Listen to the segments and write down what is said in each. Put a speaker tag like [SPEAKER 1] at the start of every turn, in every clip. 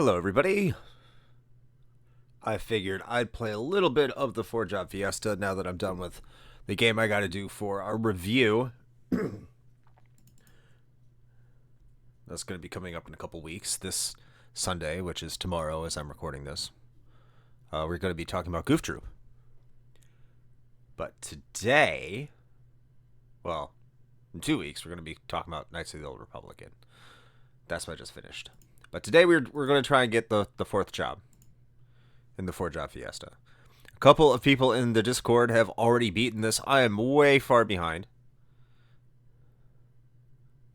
[SPEAKER 1] Hello, everybody. I figured I'd play a little bit of the 4-Job Fiesta now that I'm done with the game I gotta do for our review. That's going to be coming up in a couple weeks. This Sunday, which is tomorrow as I'm recording this, we're going to be talking about Goof Troop. But today, well, in 2 weeks, we're going to be talking about Knights of the Old Republic. That's what I just finished. But today we're going to try and get the fourth job in the 4-Job Fiesta. A couple of people in the Discord have already beaten this. I am way far behind.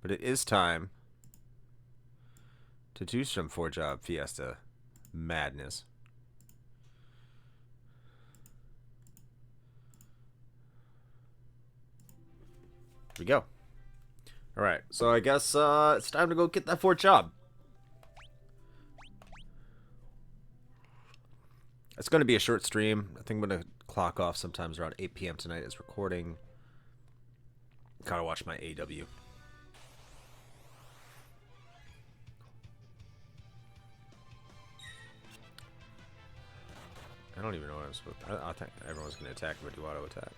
[SPEAKER 1] But it is time to do some 4-Job Fiesta madness. Here we go. Alright, so I guess it's time to go get that 4th job. It's going to be a short stream. I think I'm going to clock off sometimes around 8 p.m. tonight as recording. Gotta watch my AW. I don't even know what I'm supposed to... I think everyone's going to attack, but do auto attack.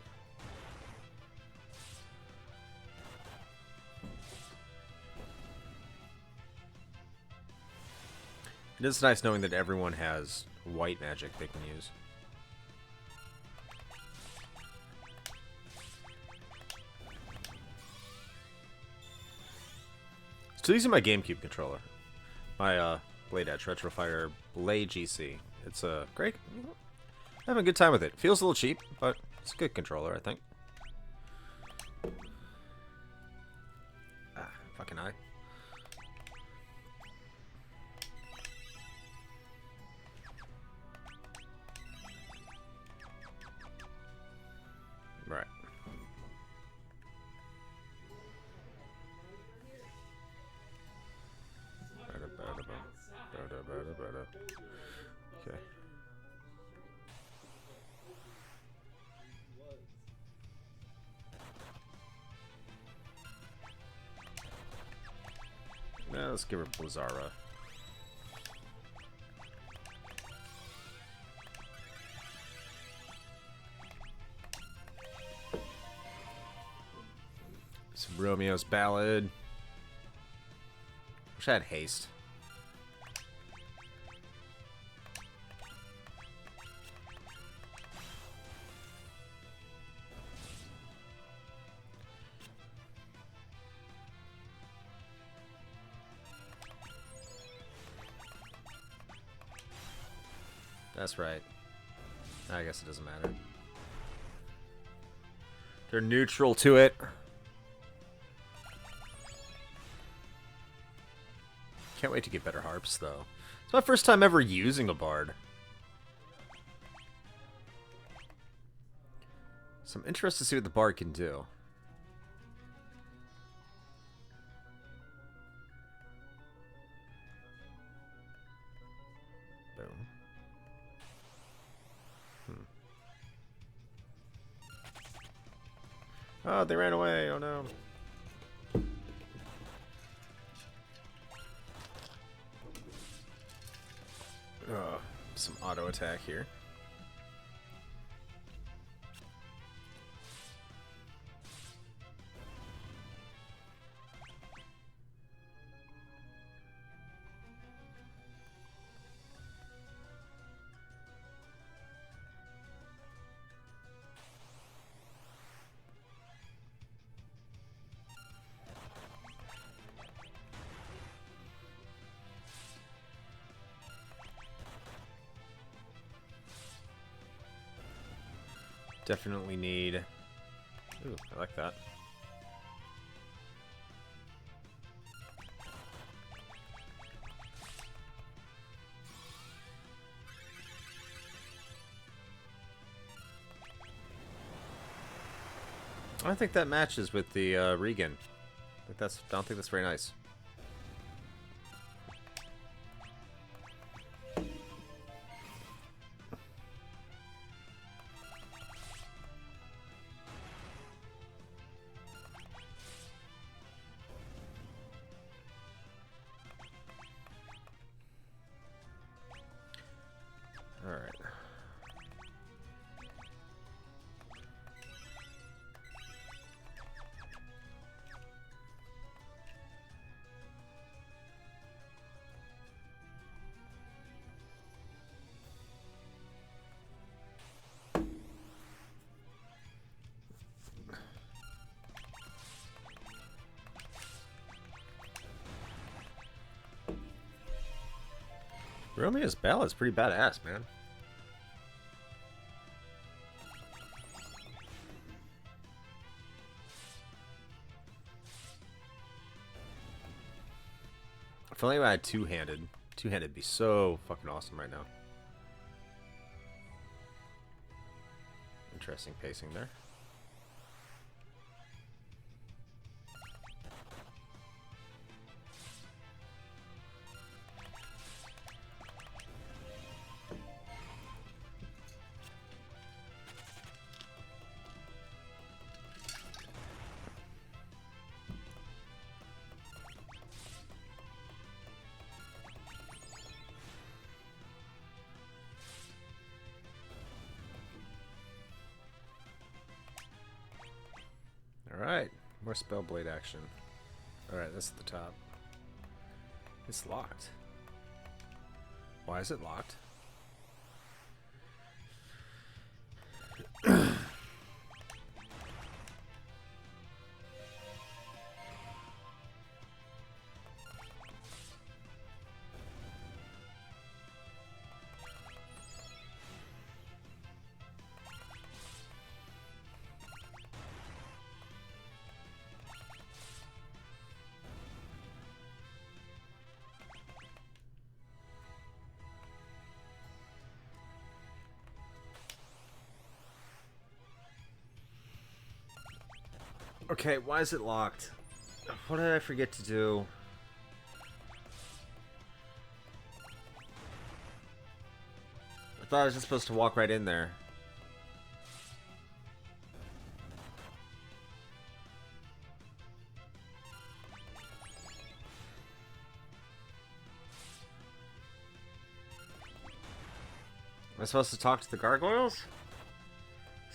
[SPEAKER 1] It is nice knowing that everyone has white magic they can use. Still using my GameCube controller. My Blade Edge Retrofire Blade GC. It's a great... I'm having a good time with it. Feels a little cheap, but it's a good controller, I think. Ah, fucking eye. Right. Okay. Now let's give her Blizzara. Some Romeo's Ballad. Wish I had haste. That's right. I guess it doesn't matter. They're neutral to it. Can't wait to get better harps, though. It's my first time ever using a bard. So I'm interested to see what the bard can do. Boom. Oh, they ran away. Oh, no. Some auto attack here. Definitely need... Ooh, I like that. I think that matches with the Regan. I don't think that's very nice. Romeo's ballad's pretty badass, man. If only I had two-handed. Two-handed would be so fucking awesome right now. Interesting pacing there. Alright, more Spellblade action. Alright, that's at the top. It's locked. Why is it locked? Okay, why is it locked? What did I forget to do? I thought I was just supposed to walk right in there. Am I supposed to talk to the gargoyles?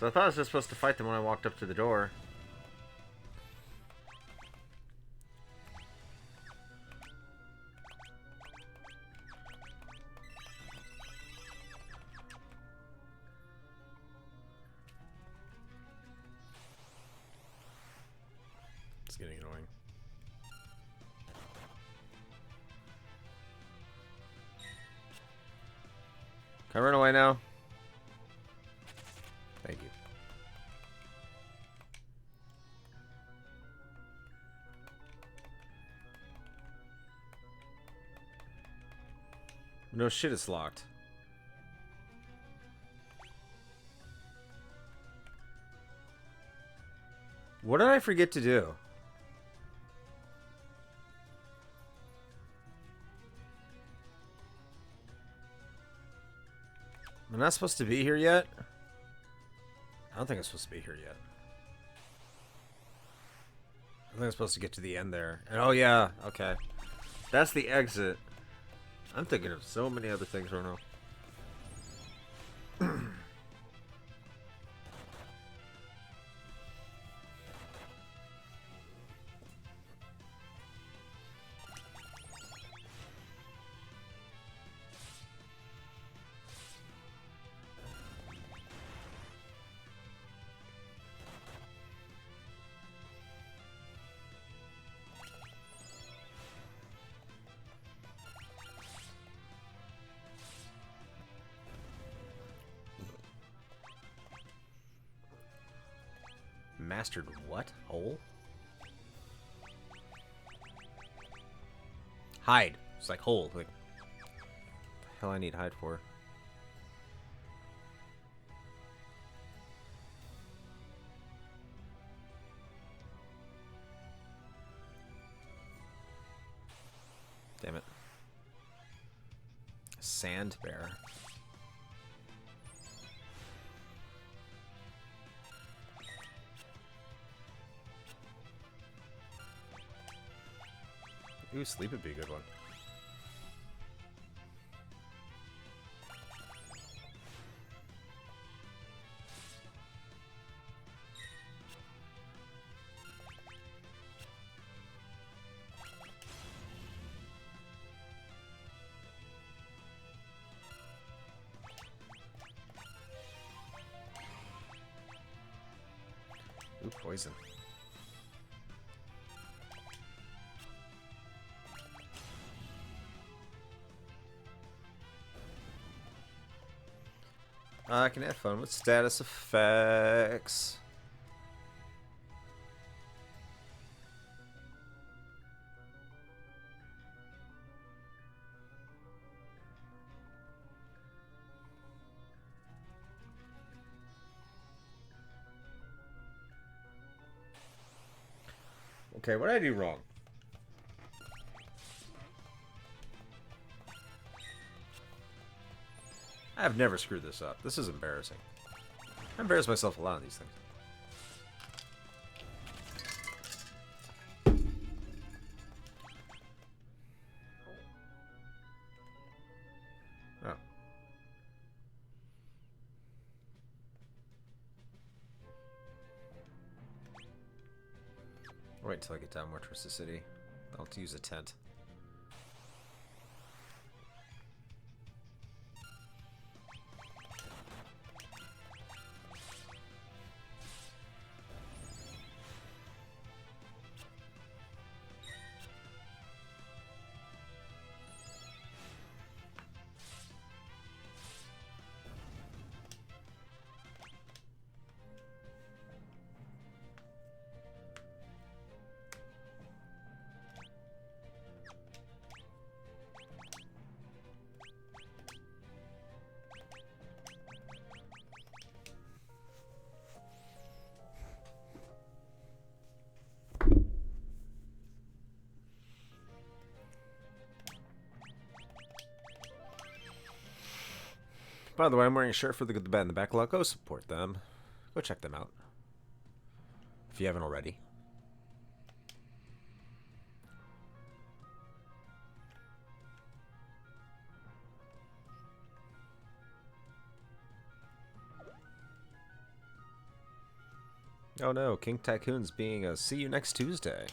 [SPEAKER 1] So I thought I was just supposed to fight them when I walked up to the door. It's getting annoying. Can I run away now? Thank you. No shit, it's locked. What did I forget to do? I'm not supposed to be here yet? I don't think I'm supposed to be here yet. I think I'm supposed to get to the end there. And oh yeah, okay. That's the exit. I'm thinking of so many other things right now. Mastered what? Hole? Hide. It's like hole. Like, what the hell I need hide for? Damn it. Sand bear. Ooh, sleep would be a good one. Ooh, poison. I can have fun with status effects. Okay, what did I do wrong? I've never screwed this up. This is embarrassing. I embarrass myself a lot on these things. Oh. Wait till I get down more towards the city. I'll have to use a tent. By the way, I'm wearing a shirt for the Good, the Bad, and the Backlog. Go support them. Go check them out. If you haven't already. Oh no, King Tycoon's being a see you next Tuesday.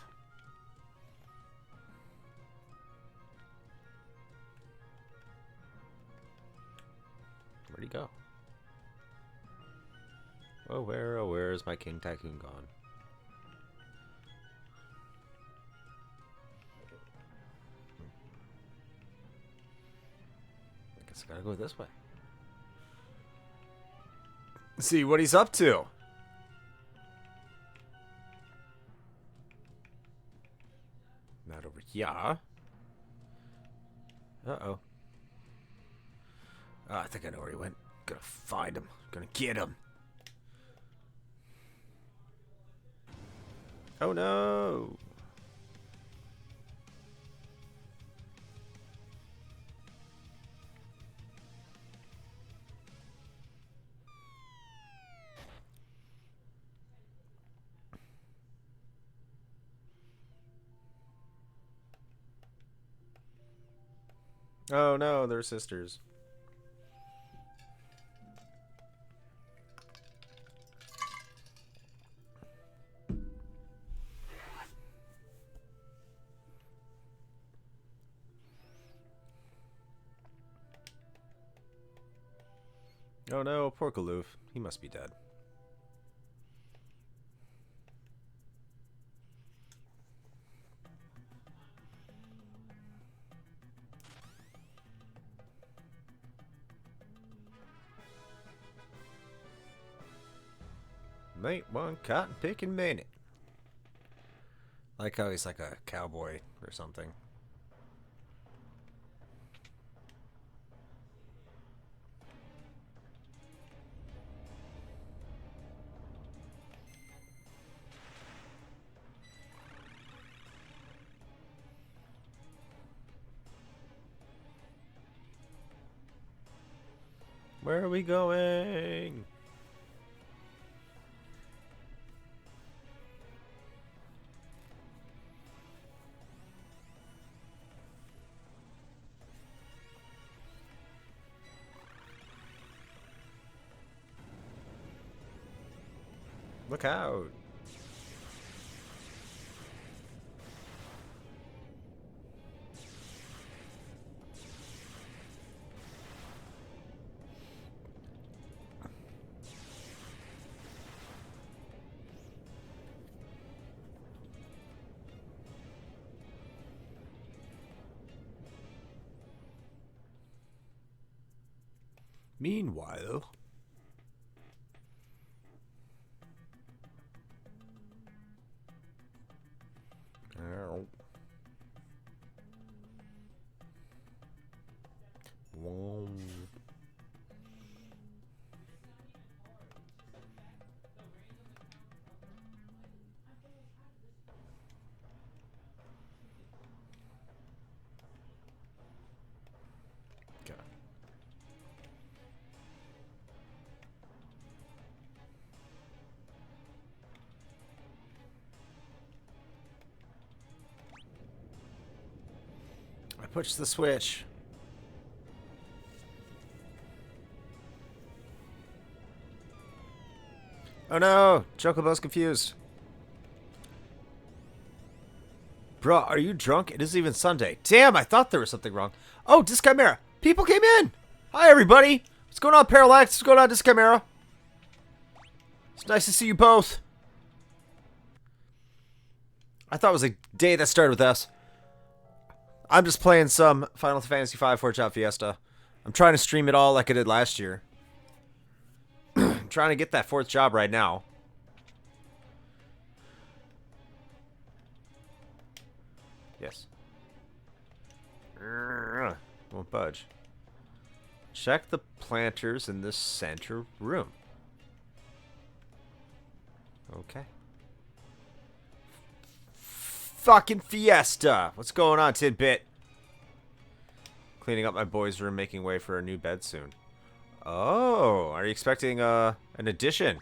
[SPEAKER 1] Where'd he go? Oh, where is my King Tycoon gone? I guess I gotta go this way. See what he's up to. Not over here. Uh-oh. Oh, I think I know where he went. Gonna find him. Gonna get him. Oh no! Oh no, they're sisters. Oh no, poor Kaloof. He must be dead. Mate, one cotton picking minute. Like how he's like a cowboy or something. Where are we going? Look out. Meanwhile, Push the switch. Oh no! Chocobo's confused. Bro, are you drunk? It isn't even Sunday. Damn, I thought there was something wrong. Oh, Dischimera! People came in! Hi, everybody! What's going on, Parallax? What's going on, Dischimera? It's nice to see you both. I thought it was a day that started with S. I'm just playing some Final Fantasy V 4-Shot Fiesta. I'm trying to stream it all like I did last year. I'm trying to get that 4th job right now. Yes. Won't budge. Check the planters in the center room. Okay. Fucking Fiesta! What's going on, Tidbit? Cleaning up my boys' room, making way for a new bed soon. Oh, are you expecting an addition?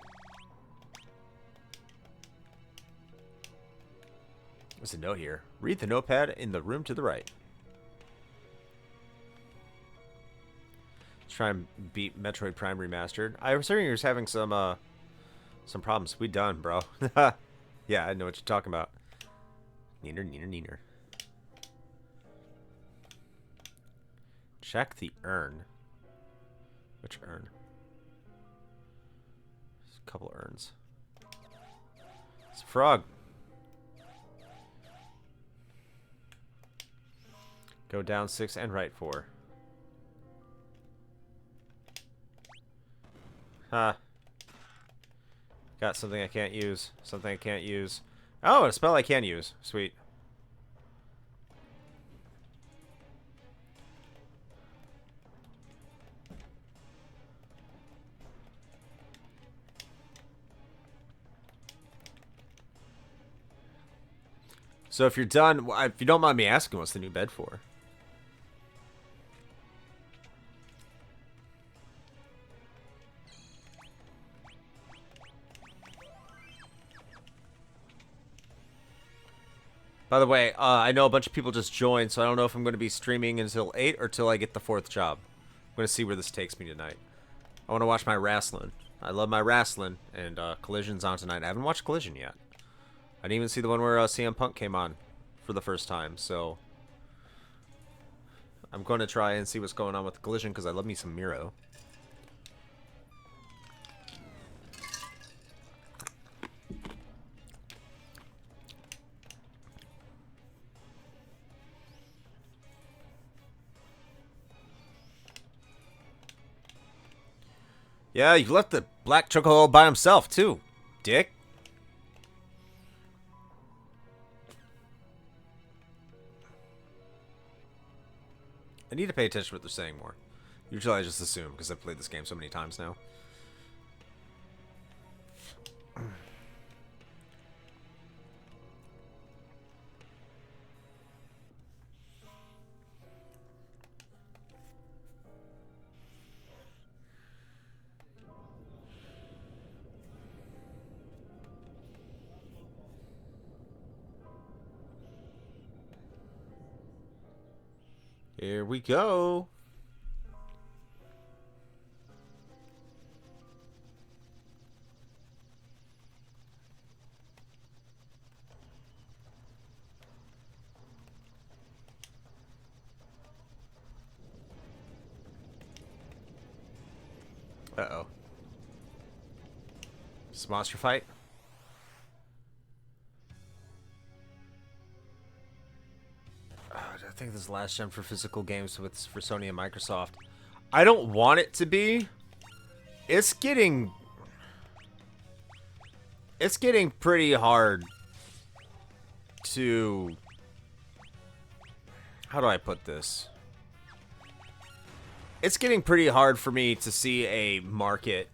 [SPEAKER 1] There's a note here. Read the notepad in the room to the right. Let's try and beat Metroid Prime Remastered. I was hearing you was having some problems. We done, bro. Yeah, I know what you're talking about. Neener, neener, neener. Check the urn. Which urn? There's a couple urns. It's a frog. Go down 6 and right 4. Huh. Got something I can't use. Something I can't use. Oh, a spell I can use. Sweet. So if you're done, if you don't mind me asking, what's the new bed for? By the way, I know a bunch of people just joined, so I don't know if I'm going to be streaming until 8 or till I get the 4th job. I'm going to see where this takes me tonight. I want to watch my wrestling. I love my wrestling, and Collision's on tonight. I haven't watched Collision yet. I didn't even see the one where CM Punk came on for the first time, so I'm going to try and see what's going on with Collision because I love me some Miro. Yeah, you left the black chocobo by himself, too, dick. I need to pay attention to what they're saying more. Usually I just assume, because I've played this game so many times now. Here we go. Uh-oh. It's a monster fight? I think this is the last gen for physical games for Sony and Microsoft. I don't want it to be. It's getting pretty hard to... How do I put this? It's getting pretty hard for me to see a market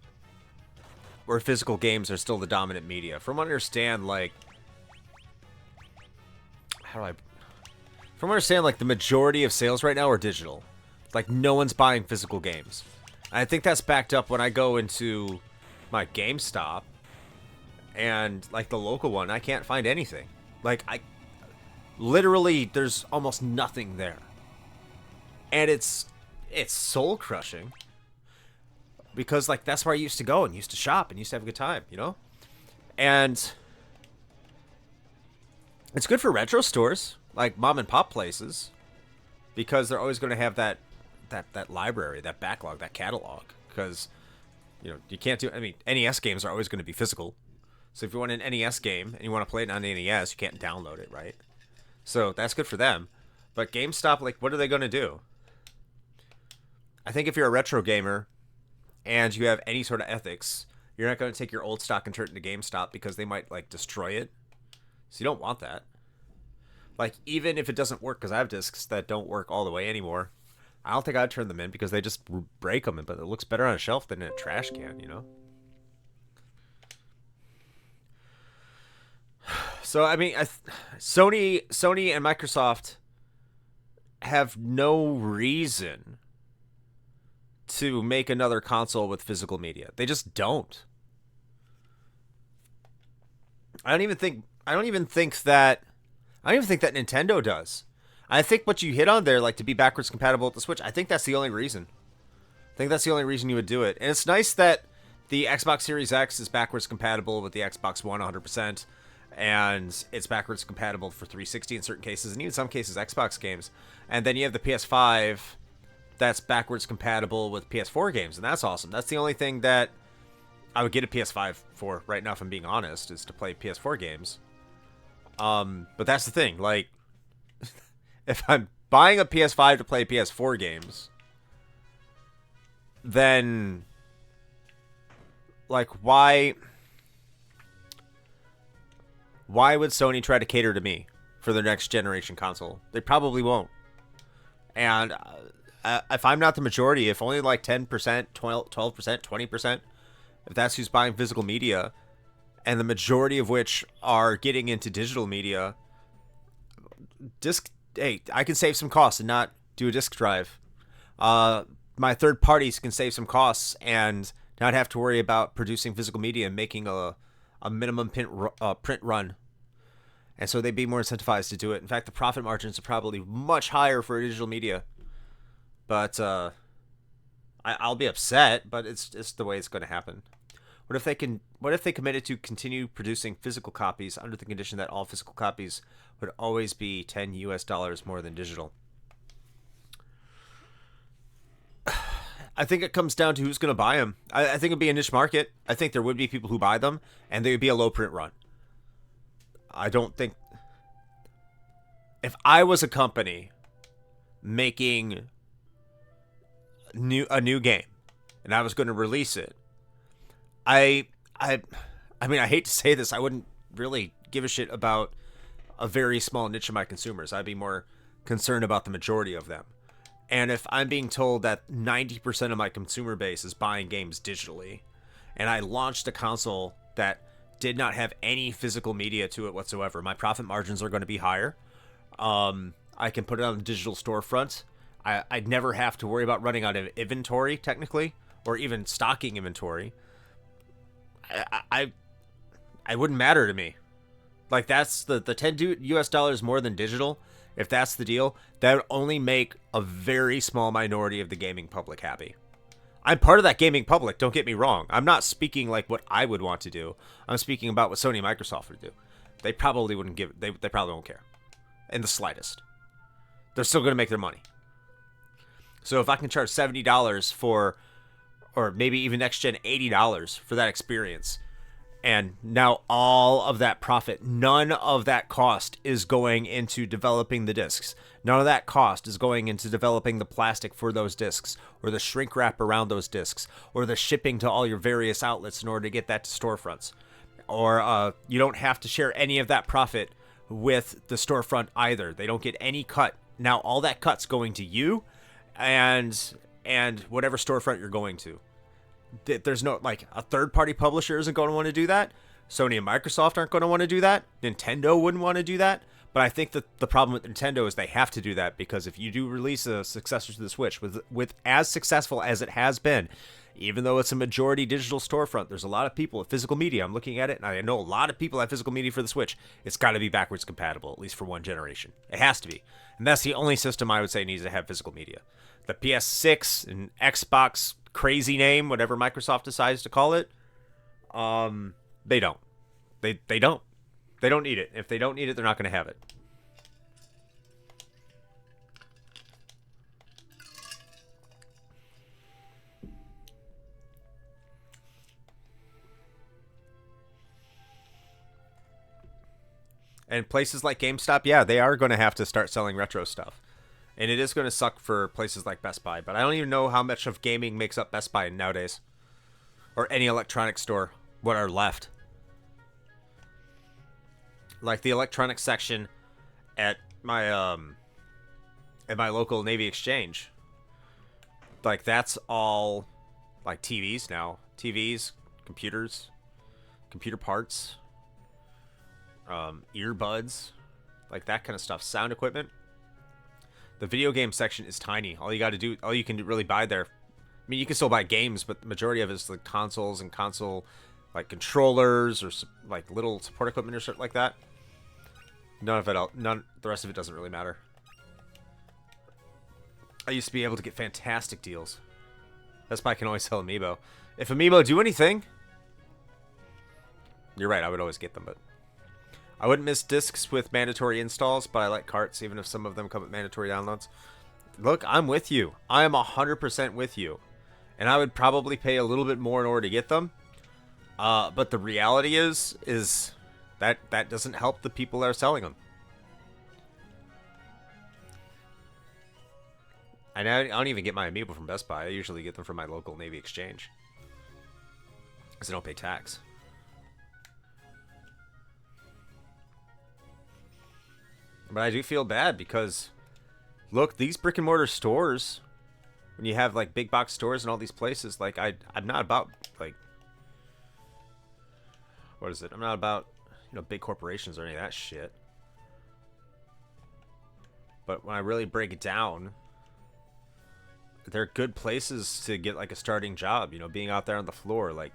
[SPEAKER 1] where physical games are still the dominant media. From what I understand, like... From what I understand, like, the majority of sales right now are digital. Like, no one's buying physical games. And I think that's backed up when I go into my GameStop and, like, the local one. I can't find anything. Like, literally, there's almost nothing there. And it's soul crushing because like that's where I used to go and used to shop and used to have a good time, you know? And it's good for retro stores, like mom and pop places, because they're always going to have that library, that backlog, that catalog. Because you can't do. I mean, NES games are always going to be physical. So if you want an NES game and you want to play it on the NES, you can't download it, right? So that's good for them. But GameStop, like, what are they going to do? I think if you're a retro gamer and you have any sort of ethics, you're not going to take your old stock and turn it into GameStop because they might like destroy it. So you don't want that. Like, even if it doesn't work, because I have discs that don't work all the way anymore, I don't think I'd turn them in because they just break them, but it looks better on a shelf than in a trash can, you know? So, I mean, Sony and Microsoft have no reason to make another console with physical media. They just don't. I don't even think that Nintendo does. I think what you hit on there, like to be backwards compatible with the Switch, I think that's the only reason. I think that's the only reason you would do it. And it's nice that the Xbox Series X is backwards compatible with the Xbox One 100%, and it's backwards compatible for 360 in certain cases, and even some cases Xbox games. And then you have the PS5 that's backwards compatible with PS4 games, and that's awesome. That's the only thing that I would get a PS5 for right now, if I'm being honest, is to play PS4 games. But that's the thing, like, if I'm buying a PS5 to play PS4 games, then, like, why would Sony try to cater to me for their next generation console? They probably won't. And if I'm not the majority, if only like 10%, 12%, 20%, if that's who's buying physical media, and the majority of which are getting into digital media, I can save some costs and not do a disc drive. My third parties can save some costs and not have to worry about producing physical media and making a minimum print run. And so they'd be more incentivized to do it. In fact, the profit margins are probably much higher for digital media. But I'll be upset, but it's the way it's going to happen. What if they committed to continue producing physical copies under the condition that all physical copies would always be $10 more than digital? I think it comes down to who's going to buy them. I think it'd be a niche market. I think there would be people who buy them, and they would be a low print run. I don't think... If I was a company making a new game, and I was going to release it, I mean, I hate to say this, I wouldn't really give a shit about a very small niche of my consumers. I'd be more concerned about the majority of them. And if I'm being told that 90% of my consumer base is buying games digitally, and I launched a console that did not have any physical media to it whatsoever, my profit margins are going to be higher. I can put it on the digital storefront. I'd never have to worry about running out of inventory, technically, or even stocking inventory. I wouldn't matter to me. Like, that's the $10 more than digital. If that's the deal, that would only make a very small minority of the gaming public happy. I'm part of that gaming public, don't get me wrong. I'm not speaking like what I would want to do. I'm speaking about what Sony and Microsoft would do. They probably wouldn't give, they probably won't care. In the slightest. They're still going to make their money. So if I can charge $70 for, or maybe even next gen $80 for that experience, and now all of that profit, none of that cost is going into developing the discs. None of that cost is going into developing the plastic for those discs, or the shrink wrap around those discs, or the shipping to all your various outlets in order to get that to storefronts. Or you don't have to share any of that profit with the storefront either. They don't get any cut. Now all that cut's going to you and whatever storefront you're going to. There's no, like, a third-party publisher isn't going to want to do that. Sony and Microsoft aren't going to want to do that. Nintendo wouldn't want to do that. But I think that the problem with Nintendo is they have to do that, because if you do release a successor to the Switch with as successful as it has been, Even though it's a majority digital storefront, there's a lot of people with physical media. I'm looking at it, and I know a lot of people have physical media for the Switch. It's got to be backwards compatible, at least for one generation. It has to be. And that's the only system I would say needs to have physical media. The PS6 and Xbox crazy name, whatever Microsoft decides to call it, they don't. They don't. They don't need it. If they don't need it, they're not going to have it. And places like GameStop, yeah, they are going to have to start selling retro stuff. And it is going to suck for places like Best Buy. But I don't even know how much of gaming makes up Best Buy nowadays. Or any electronics store. What are left. Like the electronics section at my local Navy Exchange. Like that's all like TVs now. TVs, computers, computer parts. Earbuds, like that kind of stuff, sound equipment. The video game section is tiny. All you can really buy there. I mean, you can still buy games, but the majority of it is like consoles and console, like controllers or like little support equipment or something like that. The rest of it doesn't really matter. I used to be able to get fantastic deals. Best Buy can always sell Amiibo. If Amiibo do anything, you're right, I would always get them, but I wouldn't miss discs with mandatory installs, but I like carts, even if some of them come with mandatory downloads. Look, I'm with you. I am 100% with you. And I would probably pay a little bit more in order to get them. But the reality is that doesn't help the people that are selling them. And I don't even get my Amiibo from Best Buy. I usually get them from my local Navy Exchange. Because I don't pay tax. But I do feel bad because, look, these brick and mortar stores, when you have like big box stores and all these places, like I'm not about like, what is it? I'm not about, big corporations or any of that shit. But when I really break it down, they're good places to get like a starting job, being out there on the floor, like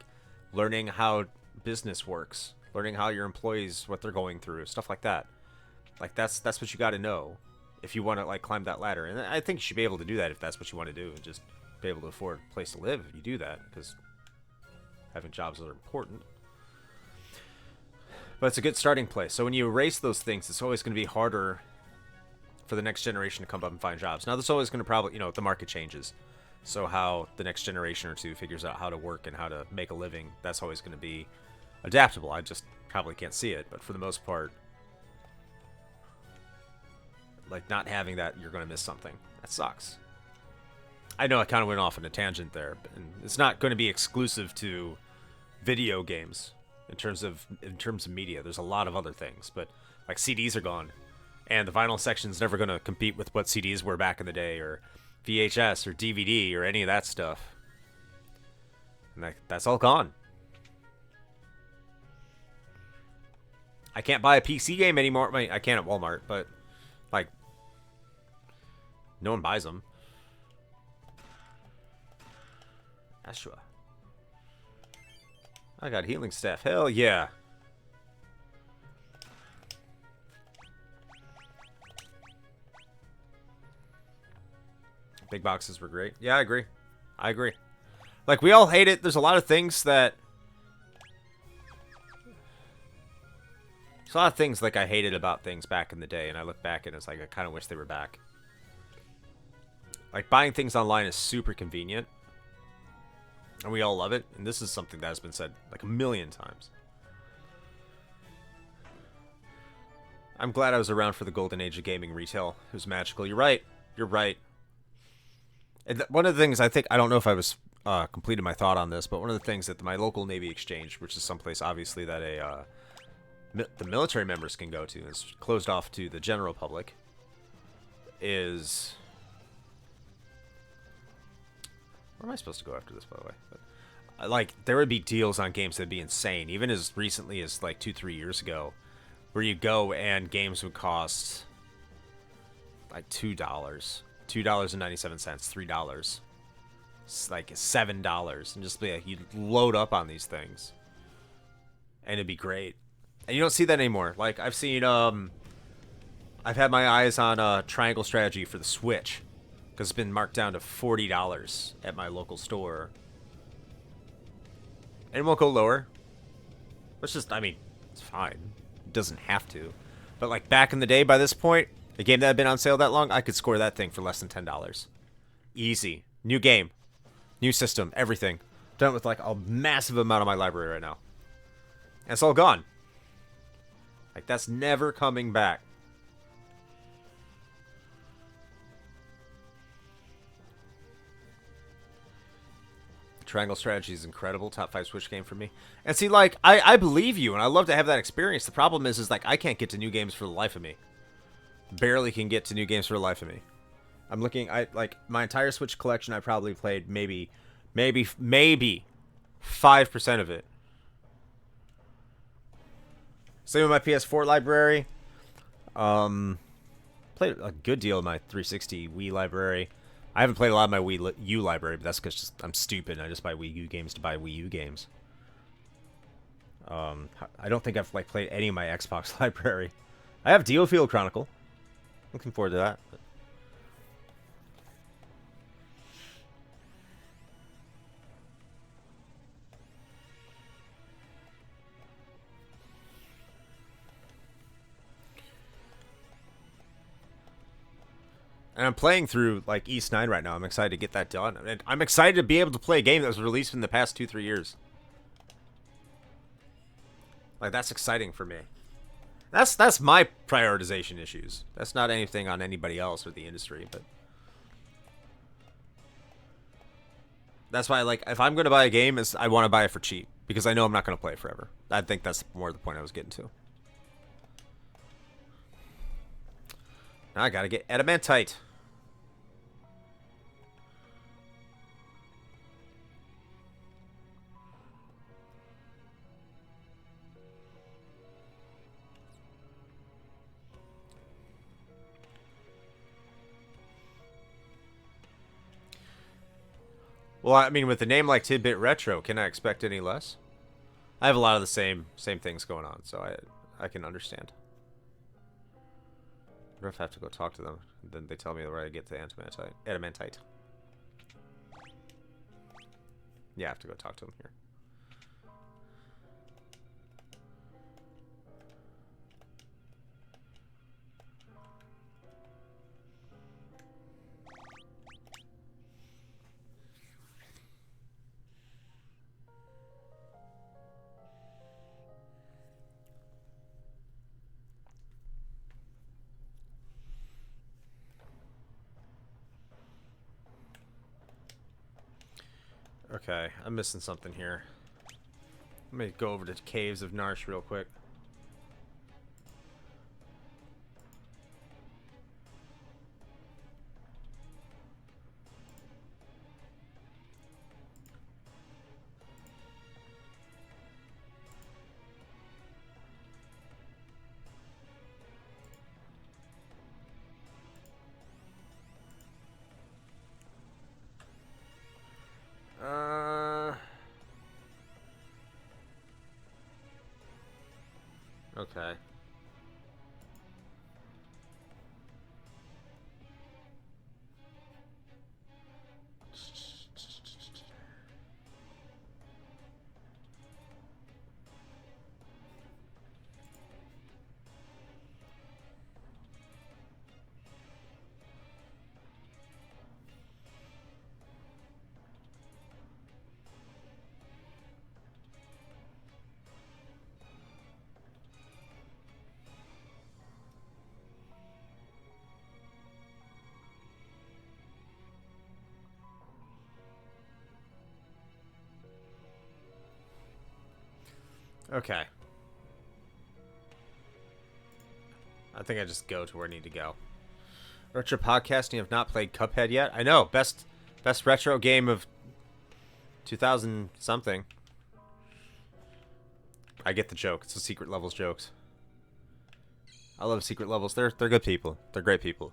[SPEAKER 1] learning how business works, learning how your employees, what they're going through, stuff like that. Like that's what you got to know if you want to like climb that ladder. And I think you should be able to do that if that's what you want to do, and just be able to afford a place to live if you do that, because having jobs are important. But it's a good starting place. So when you erase those things, it's always going to be harder for the next generation to come up and find jobs. Now, there's always going to probably, the market changes. So how the next generation or two figures out how to work and how to make a living, that's always going to be adaptable. I just probably can't see it. But for the most part, like not having that, you're going to miss something. That sucks. I know I kind of went off on a tangent there, and it's not going to be exclusive to video games in terms of media. There's a lot of other things, but like CDs are gone, and the vinyl section's never going to compete with what CDs were back in the day, or VHS or DVD or any of that stuff. And that's all gone. I can't buy a PC game anymore. I can at Walmart, but like no one buys them. Ashua. I got healing staff. Hell yeah. Big boxes were great. Yeah, I agree. I agree. Like, we all hate it. There's a lot of things that... There's a lot of things, like, I hated about things back in the day, and I look back and it's like, I kind of wish they were back. Like, buying things online is super convenient. And we all love it. And this is something that has been said, like, a million times. I'm glad I was around for the golden age of gaming retail. It was magical. You're right. You're right. And one of the things I think, I don't know if I was completed my thought on this, but one of the things that my local Navy Exchange, which is someplace obviously that the military members can go to, is closed off to the general public, is... Where am I supposed to go after this, by the way? But, like, there would be deals on games that would be insane, even as recently as like 2-3 years ago, where you go and games would cost like $2.97, $3. like $7 and just be like, you load up on these things and it'd be great. And you don't see that anymore. Like I've seen I've had my eyes on Triangle Strategy for the Switch because it's been marked down to $40 at my local store. And it won't go lower. It's just, I mean, it's fine. It doesn't have to. But like back in the day, by this point, the game that had been on sale that long, I could score that thing for less than $10. Easy. New game. New system. Everything. Done with like a massive amount of my library right now. And it's all gone. Like that's never coming back. Triangle Strategy is incredible. Top 5 Switch game for me. And see, like, I believe you, and I love to have that experience. The problem is like, I can't get to new games for the life of me. Barely can get to new games for the life of me. I'm looking, like, my entire Switch collection, I probably played maybe 5% of it. Same with my PS4 library. Played a good deal of my 360 Wii library. I haven't played a lot of my Wii U library, but that's because I'm stupid and I just buy Wii U games to buy Wii U games. I don't think I've like played any of my Xbox library. I have Field Chronicle. Looking forward to that. But... And I'm playing through, like, East 9 right now. I'm excited to get that done. And I'm excited to be able to play a game that was released in the past 2-3 years. Like, that's exciting for me. That's my prioritization issues. That's not anything on anybody else or the industry, but... That's why, like, if I'm going to buy a game, I want to buy it for cheap. Because I know I'm not going to play it forever. I think that's more the point I was getting to. Now I got to get Adamantite. Well, I mean, with a name like Tidbit Retro, can I expect any less? I have a lot of the same things going on, so I can understand. I wonder if I have to go talk to them. Then they tell me where I get the adamantite. Yeah, I have to go talk to them here. Okay, I'm missing something here. Let me go over to Caves of Narsh real quick. Okay. Okay. I think I just go to where I need to go. Retro podcasting. You have not played Cuphead yet? I know. Best retro game of 2000 something. I get the joke. It's the Secret Levels jokes. I love Secret Levels. They're good people. They're great people.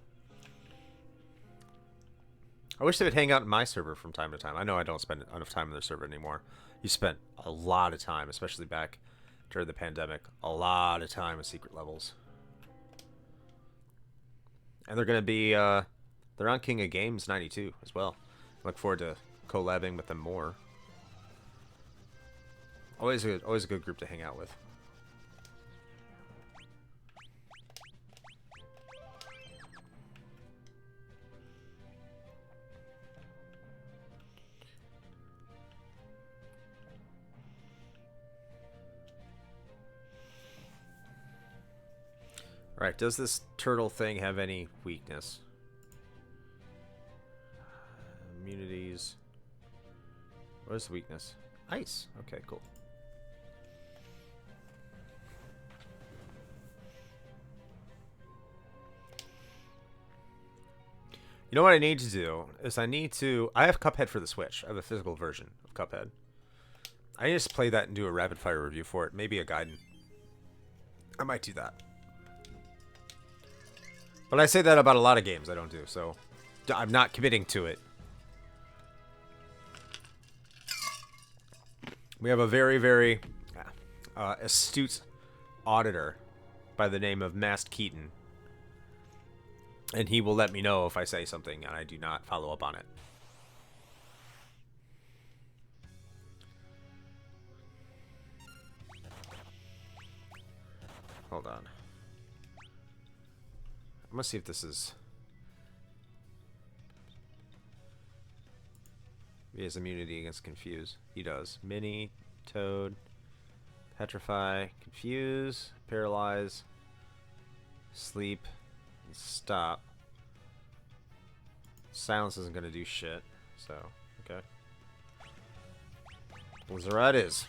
[SPEAKER 1] I wish they would hang out in my server from time to time. I know I don't spend enough time in their server anymore. You spent a lot of time, especially back during the pandemic. A lot of time with secret levels. And they're going to be, they're on King of Games 92 as well. Look forward to collabing with them more. Always a good group to hang out with. Alright, does this turtle thing have any weakness? Immunities. What is the weakness? Ice. Okay, cool. You know what I need to do is I have Cuphead for the Switch. I have a physical version of Cuphead. I need to play that and do a rapid fire review for it. Maybe a guide. I might do that. But I say that about a lot of games I don't do, so I'm not committing to it. We have a very, very astute auditor by the name of Mast Keaton. And he will let me know if I say something and I do not follow up on it. Hold on. I'm gonna see if this is... He has immunity against Confuse. He does. Mini, Toad, Petrify, Confuse, Paralyze, Sleep, and Stop. Silence isn't gonna do shit, so, okay. Blizzard is.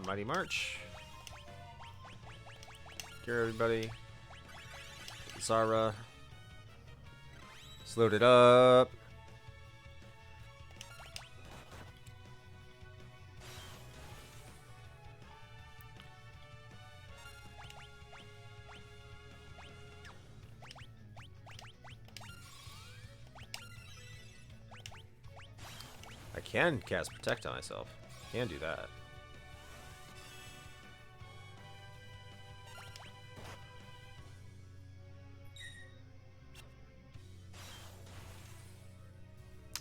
[SPEAKER 1] Mighty March. Cure everybody. Zara. Slowed it up. I can cast Protect on myself. Can do that.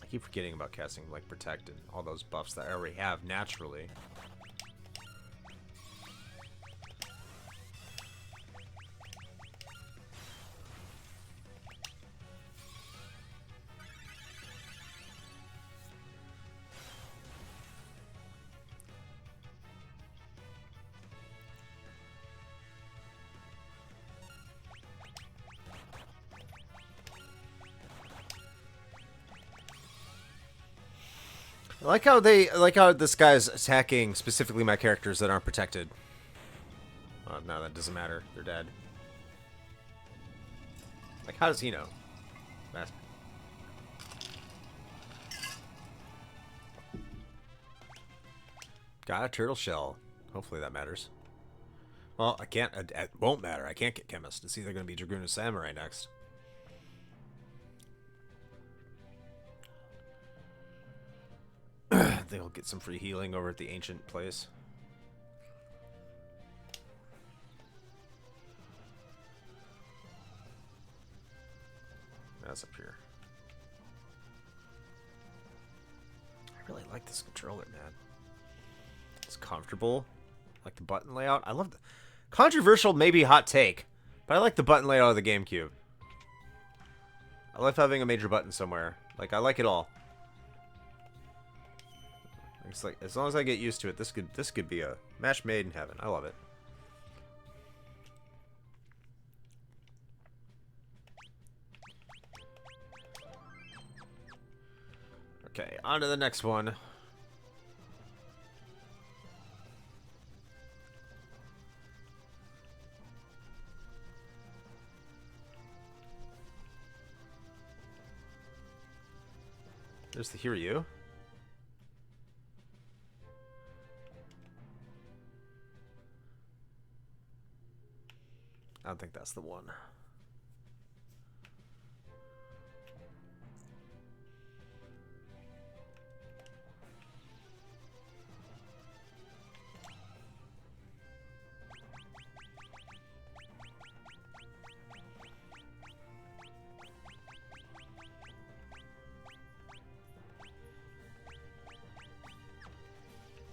[SPEAKER 1] I keep forgetting about casting like Protect and all those buffs that I already have naturally. I like how this guy's attacking specifically my characters that aren't protected. No, that doesn't matter. They're dead. Like, how does he know? Got a turtle shell. Hopefully that matters. Well, I can't. It won't matter. I can't get Chemist. It's either going to be Dragoon or Samurai next. They'll get some free healing over at the ancient place. That's up here. I really like this controller, man. It's comfortable. I like the button layout. I love the controversial, maybe hot take, but I like the button layout of the GameCube. I love having a major button somewhere. Like, I like it all. It's like, as long as I get used to it, this could be a match made in heaven. I love it. Okay, on to the next one. There's the Hiryu. I don't think that's the one.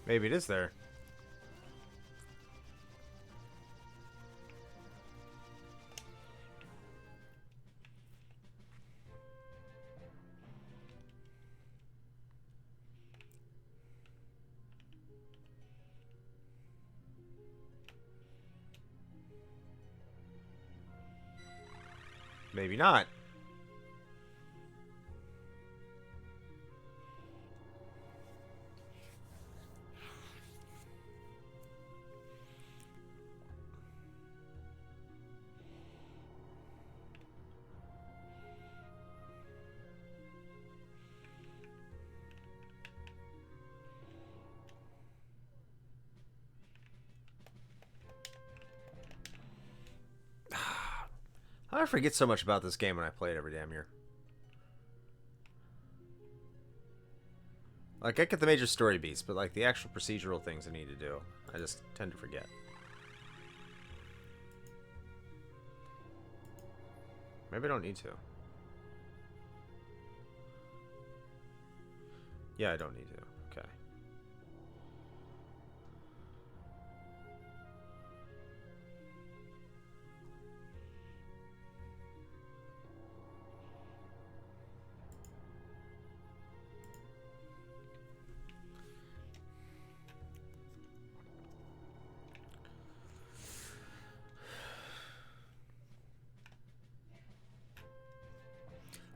[SPEAKER 1] Maybe it is there. Maybe not. How do I forget so much about this game when I play it every damn year? Like, I get the major story beats, but like the actual procedural things I need to do, I just tend to forget. Maybe I don't need to. Yeah, I don't need to. Okay.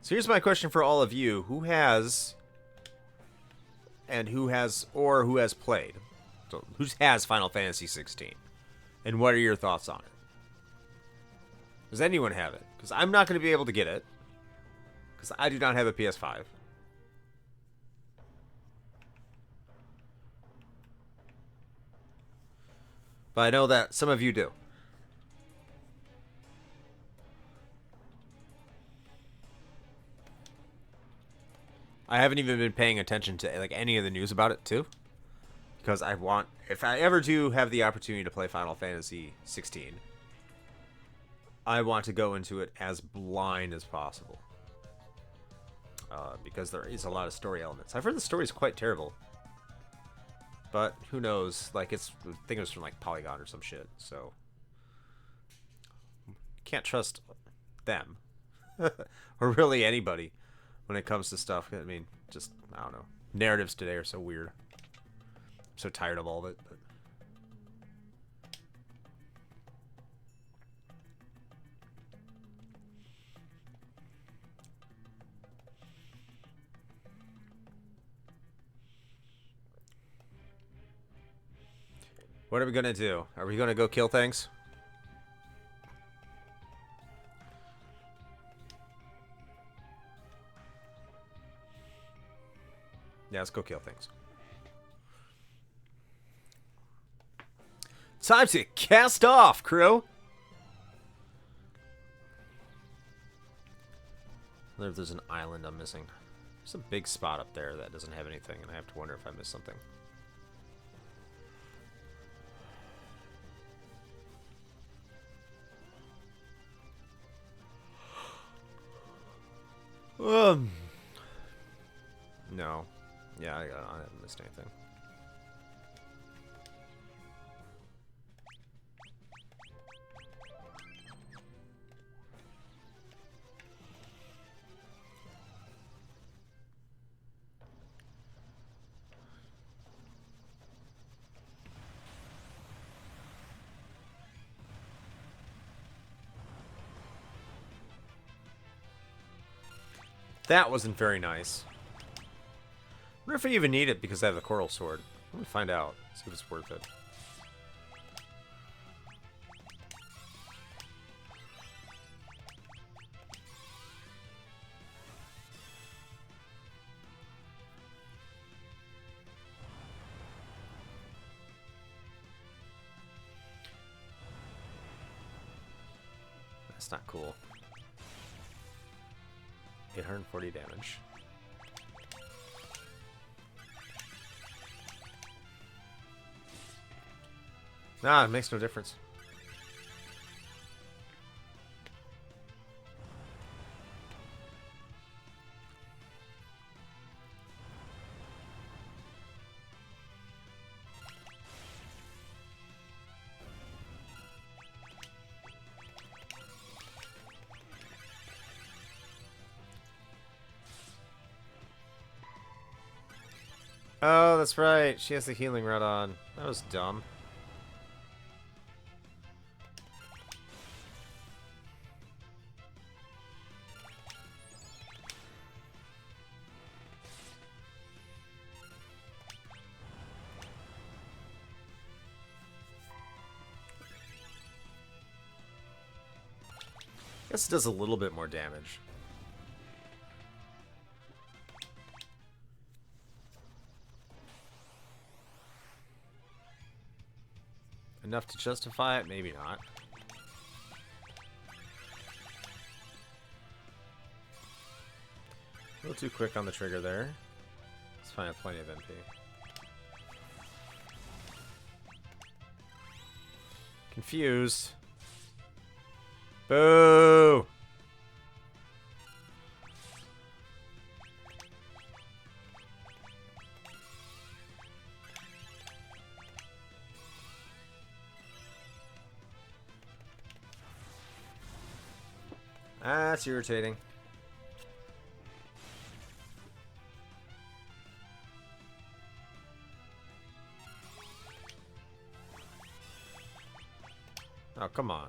[SPEAKER 1] So here's my question for all of you. Who has played? So who has Final Fantasy 16? And what are your thoughts on it? Does anyone have it? Because I'm not going to be able to get it. Because I do not have a PS5. But I know that some of you do. I haven't even been paying attention to like any of the news about it too, because I want, if I ever do have the opportunity to play Final Fantasy 16, I want to go into it as blind as possible, because there is a lot of story elements. I've heard the story is quite terrible, but who knows? Like I think it was from like Polygon or some shit, so can't trust them or really anybody when it comes to stuff. I mean, just, I don't know. Narratives today are so weird. I'm so tired of all of it. But. What are we going to do? Are we going to go kill things? Yeah, let's go kill things. Time to cast off, crew! I wonder if there's an island I'm missing. There's a big spot up there that doesn't have anything, and I have to wonder if I missed something. No. Yeah, I haven't missed anything. That wasn't very nice. I wonder if I even need it because I have the coral sword. Let me find out. See if it's worth it. That's not cool. 840 damage. Nah, it makes no difference. Oh, that's right. She has the healing rod on. That was dumb. Guess it does a little bit more damage. Enough to justify it? Maybe not. A little too quick on the trigger there. It's fine, I have plenty of MP. Confused. Boo! Ah, it's irritating. Oh, come on.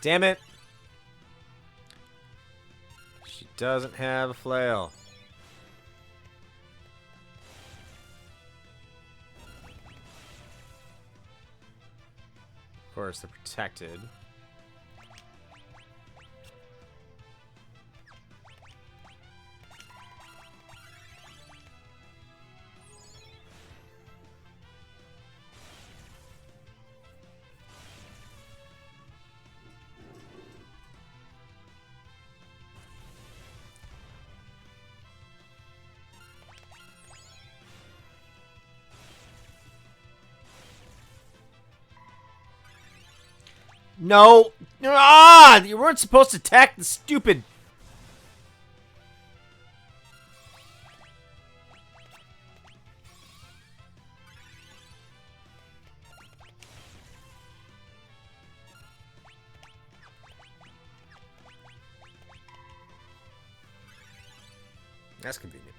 [SPEAKER 1] Damn it! She doesn't have a flail. Of course, they're protected. No! Ah! You weren't supposed to attack the stupid... That's convenient.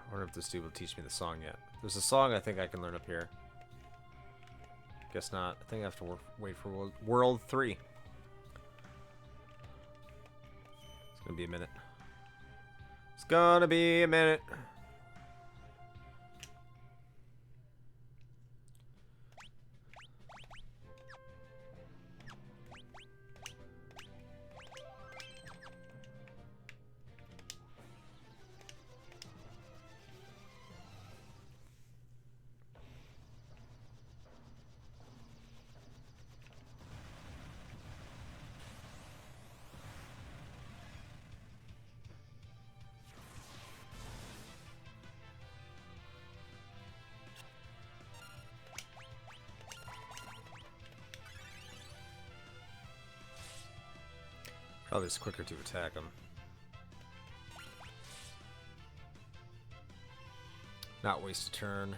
[SPEAKER 1] I wonder if this dude will teach me the song yet. There's a song I think I can learn up here. Guess not. I think I have to wait for World 3. It's gonna be a minute. It's gonna be a minute. Probably it's quicker to attack him. Not waste a turn.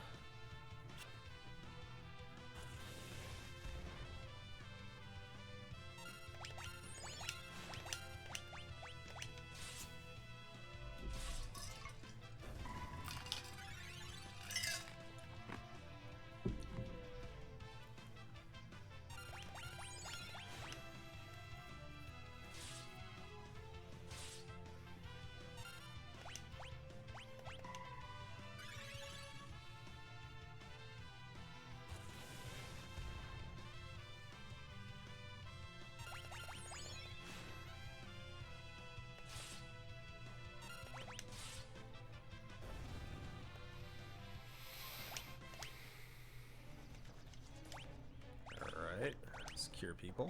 [SPEAKER 1] cure people.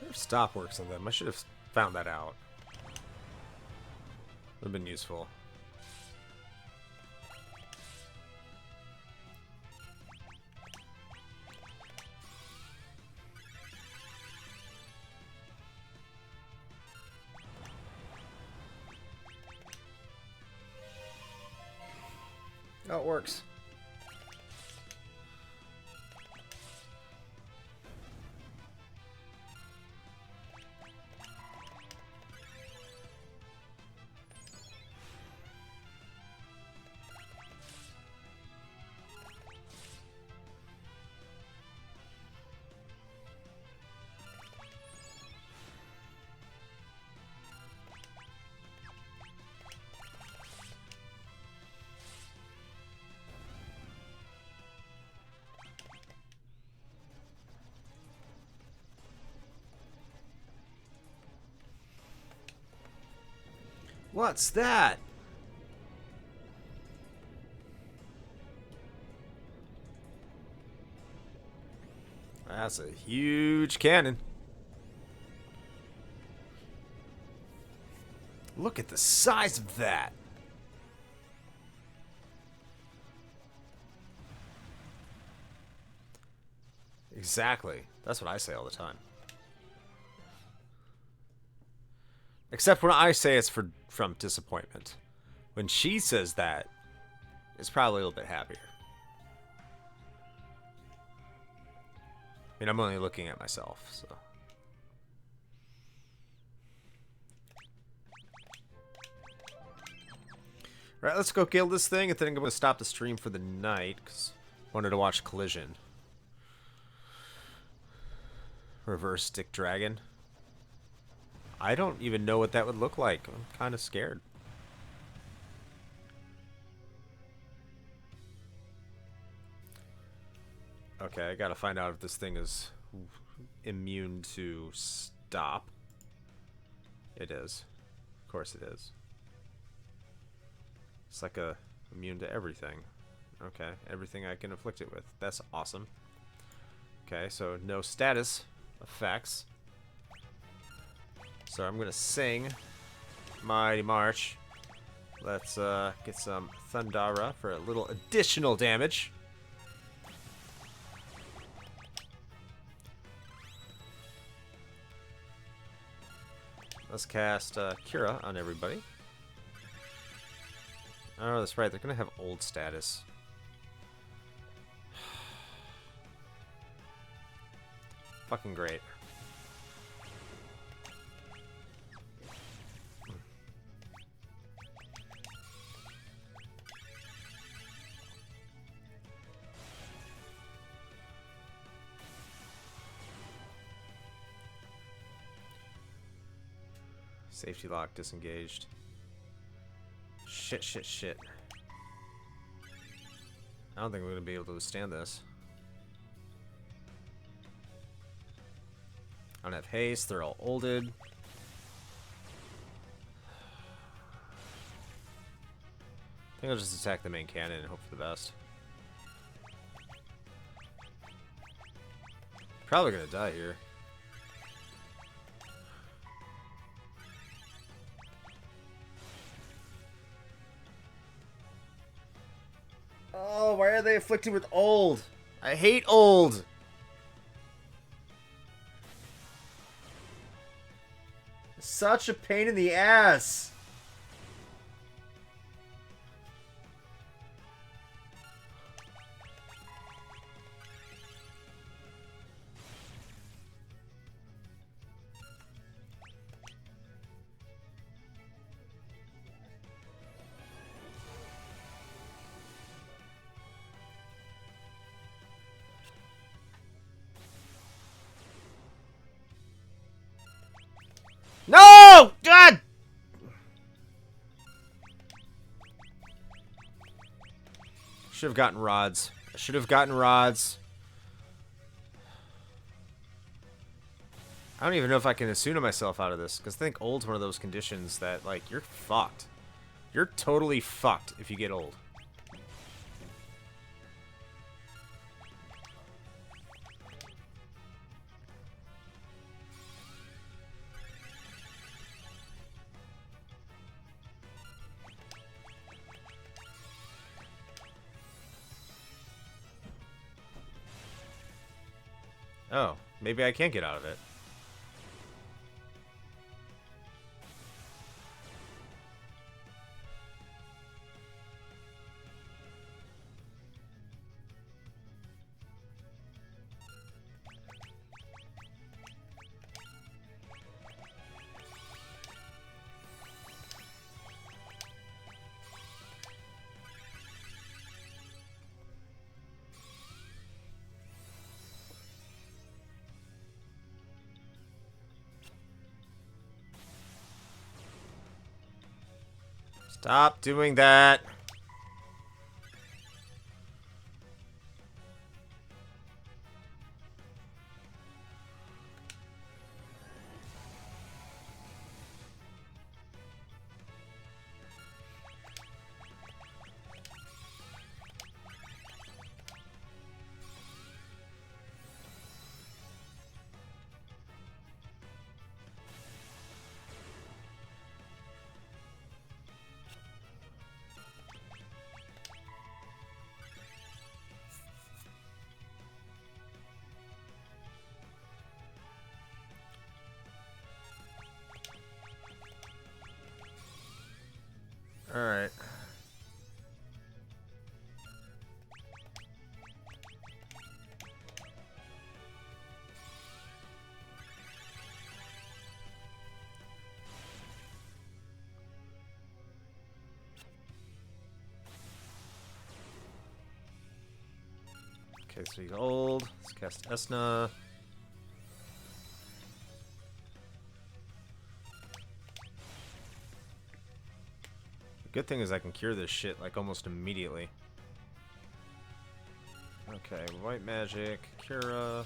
[SPEAKER 1] There's stop works on them. I should have found that out. Would have been useful. Oh, it works. What's that? That's a huge cannon. Look at the size of that. Exactly. That's what I say all the time. Except when I say it's from disappointment. When she says that, it's probably a little bit happier. I mean, I'm only looking at myself, so. Right, let's go kill this thing, and then I'm going to stop the stream for the night, because I wanted to watch Collision. Reverse Stick Dragon. I don't even know what that would look like. I'm kind of scared. Okay, I gotta find out if this thing is immune to stop. It is. Of course it is. It's like immune to everything. Okay, everything I can afflict it with. That's awesome. Okay, so no status effects. So I'm gonna sing Mighty March. Let's get some Thundara for a little additional damage. Let's cast Cura on everybody. Oh, that's right. They're gonna have old status. Fucking great. Safety lock disengaged. Shit, shit, shit. I don't think we're gonna be able to withstand this. I don't have haste, they're all olded. I think I'll just attack the main cannon and hope for the best. Probably gonna die here. Oh, why are they afflicted with old? I hate old! Such a pain in the ass! No! God! Should have gotten rods. I should have gotten rods. I don't even know if I can Asuna myself out of this, because I think old's one of those conditions that, like, you're fucked. You're totally fucked if you get old. Oh, maybe I can't get out of it. Stop doing that. Alright. Okay, so he's old. Let's cast Esna. The good thing is I can cure this shit, like, almost immediately. Okay, white magic, Cura.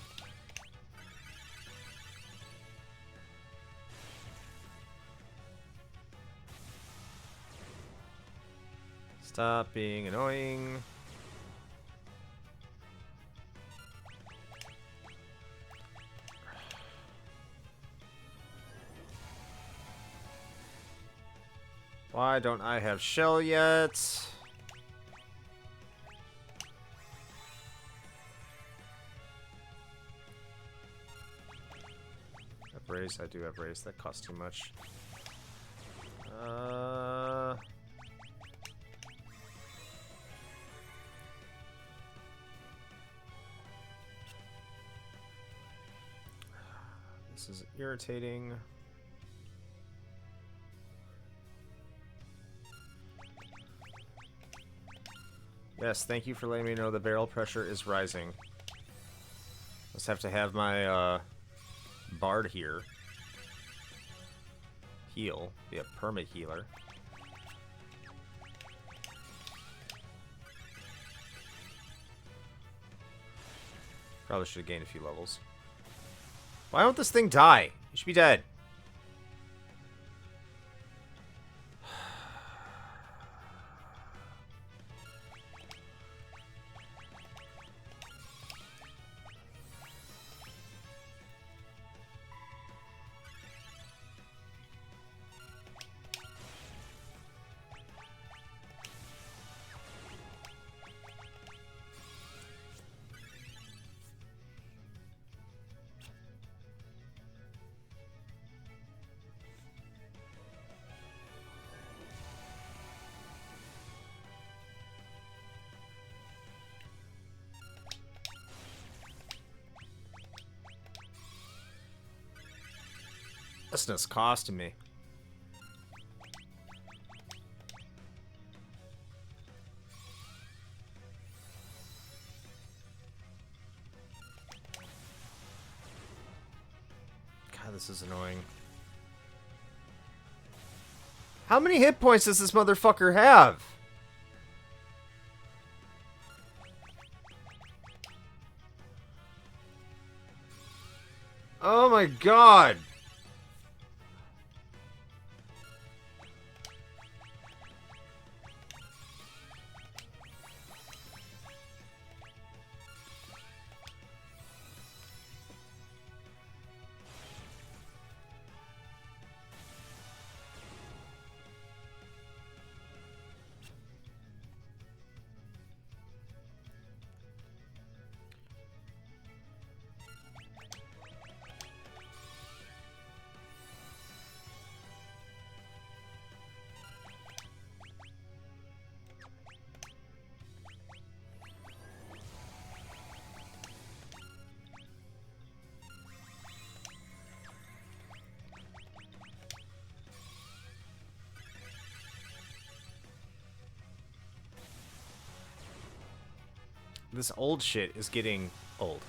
[SPEAKER 1] Stop being annoying. Why don't I have shell yet? Brace, I do have brace. That costs too much. This is irritating. Yes, thank you for letting me know the barrel pressure is rising. Let's have to have my Bard here heal, be a perma healer. Probably should have gained a few levels. Why won't this thing die? You should be dead. This is costing me. God, this is annoying. How many hit points does this motherfucker have? Oh my god! This old shit is getting old.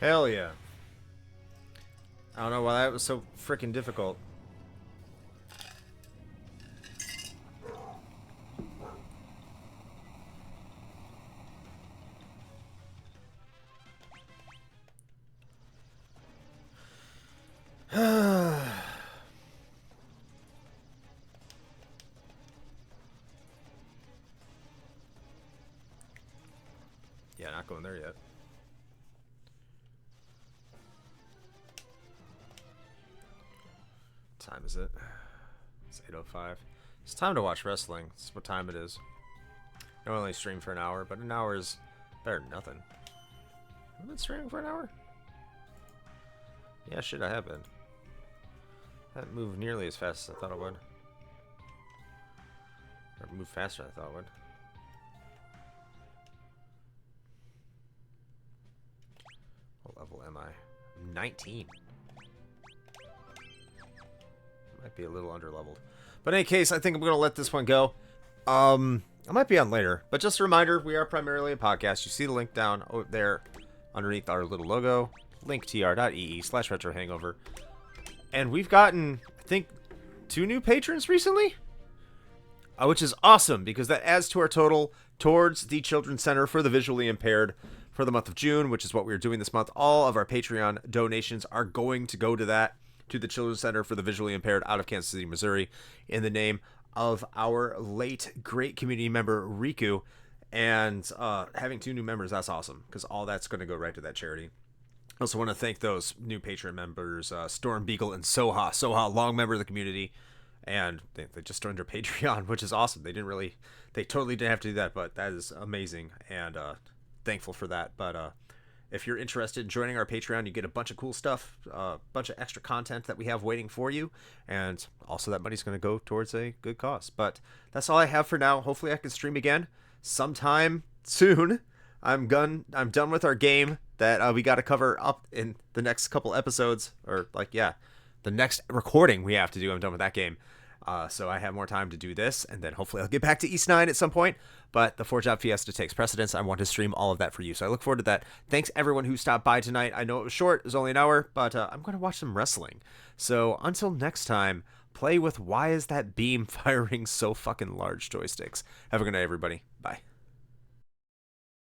[SPEAKER 1] Hell yeah. I don't know why that was so freaking difficult. Yeah, not going there yet. What time is it? It's 8:05. It's time to watch wrestling. This is what time it is. I only stream for an hour, but an hour is better than nothing. Have I been streaming for an hour? Yeah, shit, I have been. I haven't moved nearly as fast as I thought it would. Or moved faster than I thought it would. What level am I? 19. Might be a little under-leveled. But in any case, I think I'm going to let this one go. I might be on later. But just a reminder, we are primarily a podcast. You see the link down there underneath our little logo. linktr.ee/retrohangover. And we've gotten, I think, 2 new patrons recently? Which is awesome, because that adds to our total towards the Children's Center for the Visually Impaired for the month of June, which is what we're doing this month. All of our Patreon donations are going to go to that, to the Children's Center for the Visually Impaired out of Kansas City, Missouri, in the name of our late great community member, Riku. And having 2 new members, that's awesome, because all that's going to go right to that charity. I also want to thank those new Patreon members, Storm Beagle and Soha. Soha, long member of the community. And they just joined our Patreon, which is awesome. They totally didn't have to do that, but that is amazing, and thankful for that. But if you're interested in joining our Patreon, you get a bunch of cool stuff, a bunch of extra content that we have waiting for you, and also that money's going to go towards a good cause. But that's all I have for now. Hopefully I can stream again sometime soon. I'm done with our game that we got to cover up in the next couple episodes, or the next recording we have to do. I'm done with that game. So I have more time to do this, and then hopefully I'll get back to East 9 at some point. But the 4-job fiesta takes precedence. I want to stream all of that for you. So I look forward to that. Thanks everyone who stopped by tonight. I know it was short. It was only an hour, but I'm going to watch some wrestling. So until next time, play with why is that beam firing so fucking large joysticks. Have a good night, everybody. Bye.